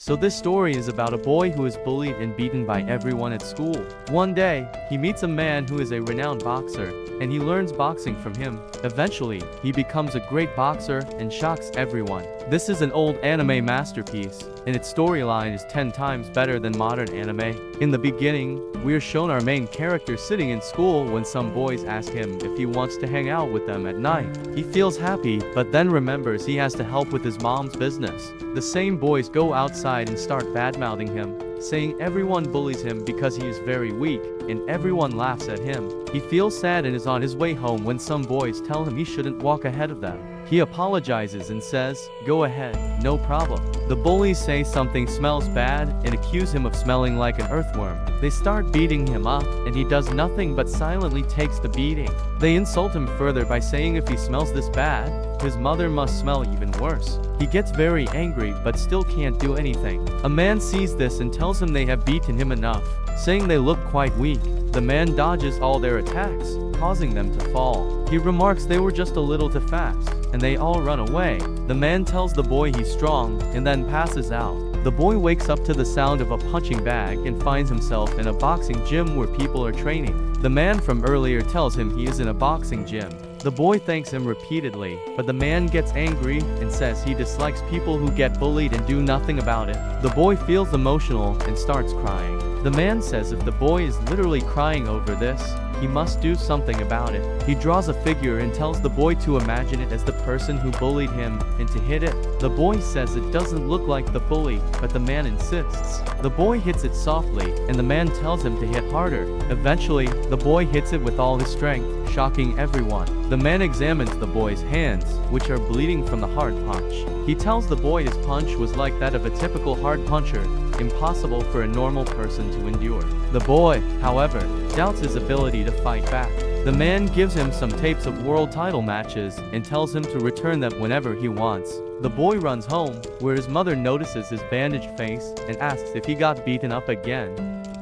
So this story is about a boy who is bullied and beaten by everyone at school. One day, he meets a man who is a renowned boxer, and he learns boxing from him. Eventually, he becomes a great boxer and shocks everyone. This is an old anime masterpiece, and its storyline is 10 times better than modern anime. In the beginning, we are shown our main character sitting in school when some boys ask him if he wants to hang out with them at night. He feels happy, but then remembers he has to help with his mom's business. The same boys go outside and start bad-mouthing him, saying everyone bullies him because he is very weak, and everyone laughs at him. He feels sad and is on his way home when some boys tell him he shouldn't walk ahead of them. He apologizes and says, "Go ahead, no problem." The bullies say something smells bad and accuse him of smelling like an earthworm. They start beating him up, and he does nothing but silently takes the beating. They insult him further by saying if he smells this bad, his mother must smell even worse. He gets very angry but still can't do anything. A man sees this and tells him they have beaten him enough, saying they look quite weak. The man dodges all their attacks, causing them to fall. He remarks they were just a little too fast, and they all run away. The man tells the boy he's strong, and then passes out. The boy wakes up to the sound of a punching bag and finds himself in a boxing gym where people are training. The man from earlier tells him he is in a boxing gym. The boy thanks him repeatedly, but the man gets angry and says he dislikes people who get bullied and do nothing about it. The boy feels emotional and starts crying. The man says if the boy is literally crying over this, he must do something about it. He draws a figure and tells the boy to imagine it as the person who bullied him and to hit it. The boy says it doesn't look like the bully, but the man insists. The boy hits it softly, and the man tells him to hit harder. Eventually, the boy hits it with all his strength, shocking everyone. The man examines the boy's hands, which are bleeding from the hard punch. He tells the boy his punch was like that of a typical hard puncher, impossible for a normal person to endure. The boy, however, doubts his ability to fight back. The man gives him some tapes of world title matches and tells him to return them whenever he wants. The boy runs home, where his mother notices his bandaged face and asks if he got beaten up again,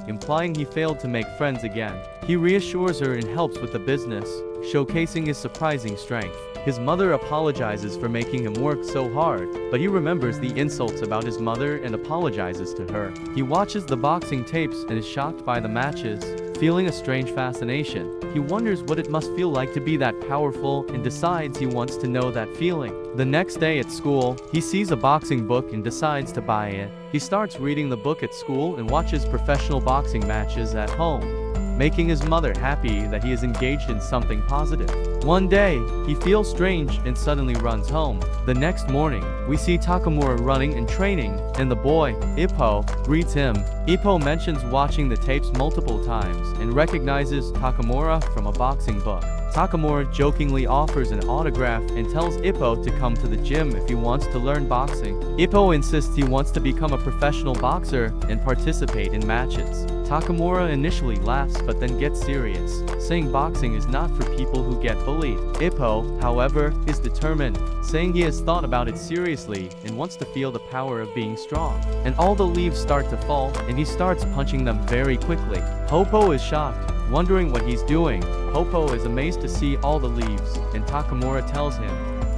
implying he failed to make friends again. He reassures her and helps with the business, showcasing his surprising strength. His mother apologizes for making him work so hard, but he remembers the insults about his mother and apologizes to her. He watches the boxing tapes and is shocked by the matches, feeling a strange fascination. He wonders what it must feel like to be that powerful and decides he wants to know that feeling. The next day at school, he sees a boxing book and decides to buy it. He starts reading the book at school and watches professional boxing matches at home, making his mother happy that he is engaged in something positive. One day, he feels strange and suddenly runs home. The next morning, we see Takamura running and training, and the boy, Ippo, greets him. Ippo mentions watching the tapes multiple times and recognizes Takamura from a boxing book. Takamura jokingly offers an autograph and tells Ippo to come to the gym if he wants to learn boxing. Ippo insists he wants to become a professional boxer and participate in matches. Takamura initially laughs but then gets serious, saying boxing is not for people who get bullied. Ippo, however, is determined, saying he has thought about it seriously and wants to feel the power of being strong. And all the leaves start to fall, and he starts punching them very quickly. Hoppo is shocked, wondering what he's doing. Hoppo is amazed to see all the leaves, and Takamura tells him,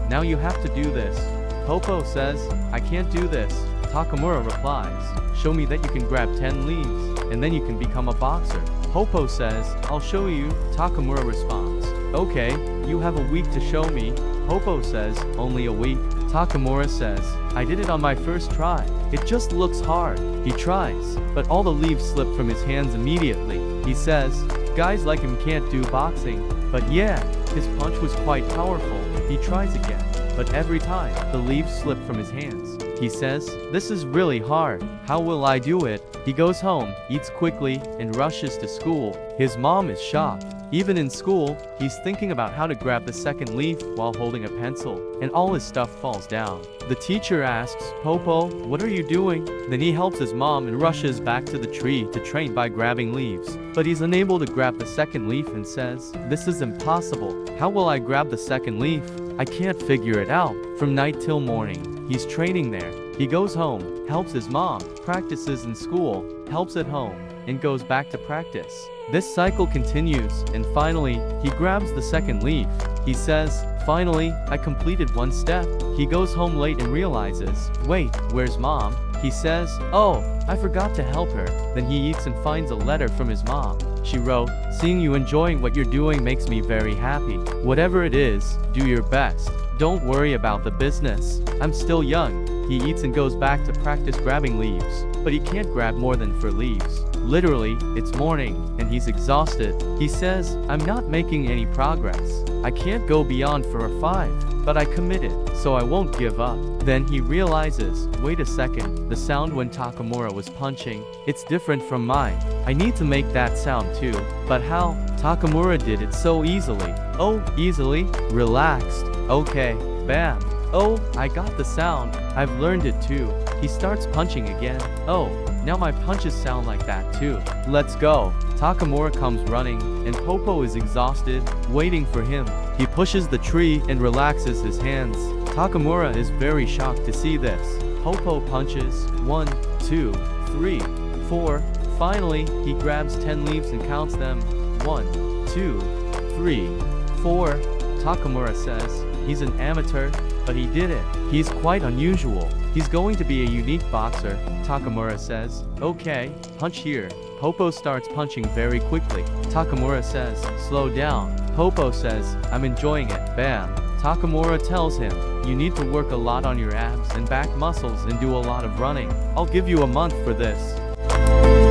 "Now you have to do this." Hoppo says, "I can't do this." Takamura replies, "Show me that you can grab 10 leaves, and then you can become a boxer." Hoppo says, "I'll show you." Takamura responds, "Okay, you have a week to show me." Hoppo says, "Only a week." Takamura says, "I did it on my first try. It just looks hard." He tries, but all the leaves slip from his hands immediately. He says, "Guys like him can't do boxing." But yeah, his punch was quite powerful. He tries again, but every time, the leaves slip from his hands. He says, "This is really hard. How will I do it?" He goes home, eats quickly, and rushes to school. His mom is shocked. Even in school, he's thinking about how to grab the second leaf while holding a pencil, and all his stuff falls down. The teacher asks, "Popo, what are you doing?" Then he helps his mom and rushes back to the tree to train by grabbing leaves. But he's unable to grab the second leaf and says, "This is impossible. How will I grab the second leaf? I can't figure it out." From night till morning, he's training there. He goes home, helps his mom, practices in school, helps at home, and goes back to practice. This cycle continues, and finally, he grabs the second leaf. He says, "Finally, I completed one step." He goes home late and realizes, "Wait, where's mom?" He says, "Oh, I forgot to help her." Then he eats and finds a letter from his mom. She wrote, "Seeing you enjoying what you're doing makes me very happy. Whatever it is, do your best. Don't worry about the business. I'm still young." He eats and goes back to practice grabbing leaves, but he can't grab more than 4 leaves. Literally, it's morning, and he's exhausted. He says, "I'm not making any progress. I can't go beyond 4 or 5, but I committed, so I won't give up." Then he realizes, wait a second, the sound when Takamura was punching, it's different from mine. I need to make that sound too. But how? Takamura did it so easily. Oh, easily? Relaxed. Okay, bam. Oh, I got the sound. I've learned it too. He starts punching again. Oh, now my punches sound like that too. Let's go. Takamura comes running, and Popo is exhausted, waiting for him. He pushes the tree and relaxes his hands. Takamura is very shocked to see this. Popo punches 1, 2, 3, 4. Finally, he grabs 10 leaves and counts them. 1, 2, 3, 4. Takamura says, he's an amateur, but he did it. He's quite unusual. He's going to be a unique boxer, Takamura says. Okay, punch here. Popo starts punching very quickly. Takamura says, slow down. Popo says, I'm enjoying it. Bam. Takamura tells him, you need to work a lot on your abs and back muscles and do a lot of running. I'll give you a month for this.